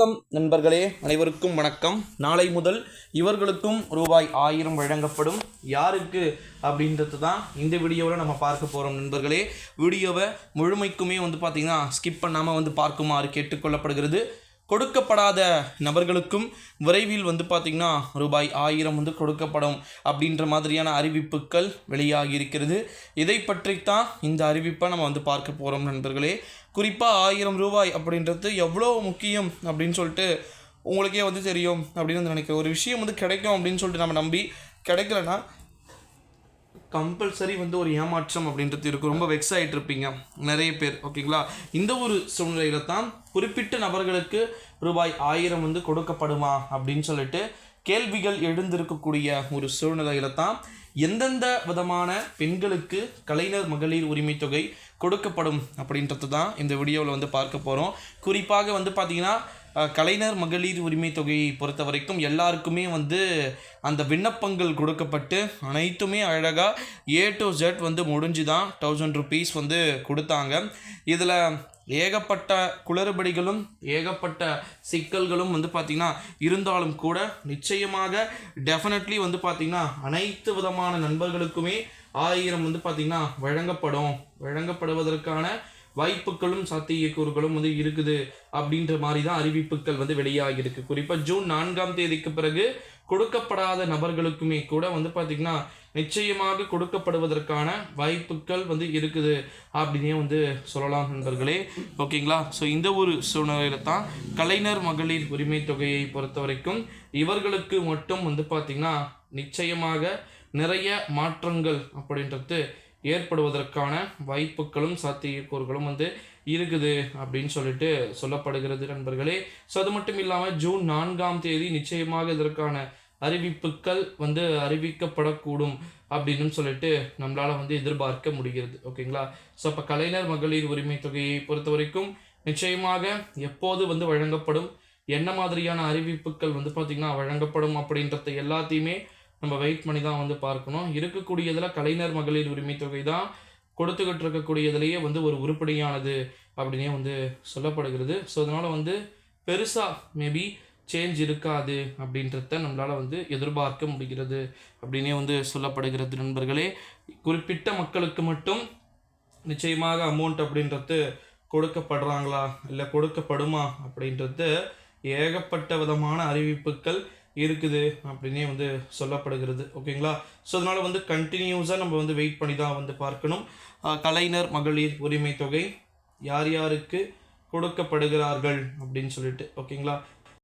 வணக்கம் நண்பர்களே, அனைவருக்கும் வணக்கம். நாளை முதல் இவர்களுக்கும் ரூபாய் 1000 வழங்கப்படும். யாருக்கு அப்படின்றது தான் இந்த வீடியோவில் நம்ம பார்க்க போகிறோம் நண்பர்களே. வீடியோவை முழுமைக்குமே பார்த்திங்கன்னா ஸ்கிப் பண்ணாமல் பார்க்குமாறு கேட்டுக்கொள்ளப்படுகிறது. கொடுக்கப்படாத நபர்களுக்கும் விரைவில் பார்த்திங்கன்னா ரூபாய் 1000 கொடுக்கப்படும் அப்படின்ற மாதிரியான அறிவிப்புகள் வெளியாகி இருக்கிறது. இதை பற்றித்தான் இந்த அறிவிப்பை நம்ம பார்க்க போகிறோம் நண்பர்களே. குறிப்பாக 1000 ரூபாய் அப்படின்றது எவ்வளோ முக்கியம் அப்படின்னு சொல்லிட்டு உங்களுக்கே தெரியும் அப்படின்னு நினைக்கிறேன். ஒரு விஷயம் கிடைக்கும் அப்படின்னு சொல்லிட்டு நம்ம நம்பி கிடைக்கலன்னா கம்பல்சரி ஒரு ஏமாற்றம் அப்படின்றது இருக்கும். ரொம்ப வெக்ஸ் ஆகிட்டு இருப்பீங்க நிறைய பேர், ஓகேங்களா. இந்த ஒரு சூழ்நிலையில் தான் குறிப்பிட்ட நபர்களுக்கு ரூபாய் 1000 கொடுக்கப்படுமா அப்படின்னு சொல்லிட்டு கேள்விகள் எழுந்திருக்கக்கூடிய ஒரு சூழ்நிலையில் தான் எந்தெந்த விதமான பெண்களுக்கு கலைஞர் மகளிர் உரிமை தொகை கொடுக்கப்படும் அப்படின்றது தான் இந்த வீடியோவில் பார்க்க போகிறோம். குறிப்பாக பார்த்திங்கன்னா கலைஞர் மகளிர் உரிமை தொகையை பொறுத்த வரைக்கும் எல்லாருக்குமே அந்த விண்ணப்பங்கள் கொடுக்கப்பட்டு அனைத்துமே அழகாக A to Z முடிஞ்சு தான் 1000 rupees கொடுத்தாங்க. இதில் ஏகப்பட்ட குளறுபடிகளும் ஏகப்பட்ட சிக்கல்களும் பார்த்திங்கன்னா இருந்தாலும் கூட நிச்சயமாக டெஃபினெட்லி பார்த்திங்கன்னா அனைத்து விதமான நண்பர்களுக்குமே 1000 பார்த்திங்கன்னா வழங்கப்படுவதற்கான வாய்ப்புகளும் சாத்தியக்கூறுகளும் இருக்குது அப்படின்ற மாதிரி தான் அறிவிப்புகள் வெளியாகி இருக்கு. குறிப்பாக ஜூன் 4ஆம் தேதிக்கு பிறகு கொடுக்கப்படாத நபர்களுக்குமே கூட பார்த்திங்கன்னா நிச்சயமாக கொடுக்கப்படுவதற்கான வாய்ப்புகள் இருக்குது அப்படின்னே சொல்லலாம் நண்பர்களே, ஓகேங்களா. ஸோ இந்த ஒரு சூழ்நிலையில தான் கலைஞர் மகளிர் உரிமை தொகையை பொறுத்த வரைக்கும் இவர்களுக்கு மட்டும் பார்த்திங்கன்னா நிச்சயமாக நிறைய மாற்றங்கள் அப்படின்றது ஏற்படுவதற்கான வாய்ப்புகளும் சாத்தியக்கூறுகளும் இருக்குது அப்படின்னு சொல்லிட்டு சொல்லப்படுகிறது நண்பர்களே. ஸோ அது மட்டும் இல்லாமல் ஜூன் 4ஆம் தேதி நிச்சயமாக இதற்கான அறிவிப்புகள் அறிவிக்கப்படக்கூடும் அப்படின்னு சொல்லிட்டு நம்மளால் எதிர்பார்க்க முடிகிறது, ஓகேங்களா. ஸோ அப்போ கலைஞர் மகளிர் உரிமை தொகையை பொறுத்த வரைக்கும் நிச்சயமாக எப்போது வழங்கப்படும், என்ன மாதிரியான அறிவிப்புகள் பார்த்திங்கன்னா வழங்கப்படும் அப்படின்றத எல்லாத்தையுமே நம்ம வெயிட் பண்ணி தான் பார்க்கணும். இருக்கக்கூடியதில் கலைஞர் மகளிர் உரிமை தொகை தான் கொடுத்துக்கிட்டு இருக்கக்கூடியதுலேயே ஒரு உருப்படியானது அப்படின்னே சொல்லப்படுகிறது. ஸோ அதனால் பெருசாக மேபி சேஞ்ச் இருக்காது அப்படின்றத நம்மளால் எதிர்பார்க்க முடிகிறது அப்படின்னே சொல்லப்படுகிறது நண்பர்களே. குறிப்பிட்ட மக்களுக்கு மட்டும் நிச்சயமாக அமௌண்ட் அப்படின்றது கொடுக்கப்படுறாங்களா இல்லை கொடுக்கப்படுமா அப்படின்றது ஏகப்பட்ட விதமான அறிவிப்புகள் இருக்குது அப்படின்னே சொல்லப்படுகிறது, ஓகேங்களா. ஸோ அதனால் கண்டினியூஸாக நம்ம வெயிட் பண்ணி தான் பார்க்கணும். கலைஞர் மகளிர் உரிமை தொகை யார் யாருக்கு கொடுக்கப்படுகிறார்கள் அப்படின்னு சொல்லிட்டு, ஓகேங்களா.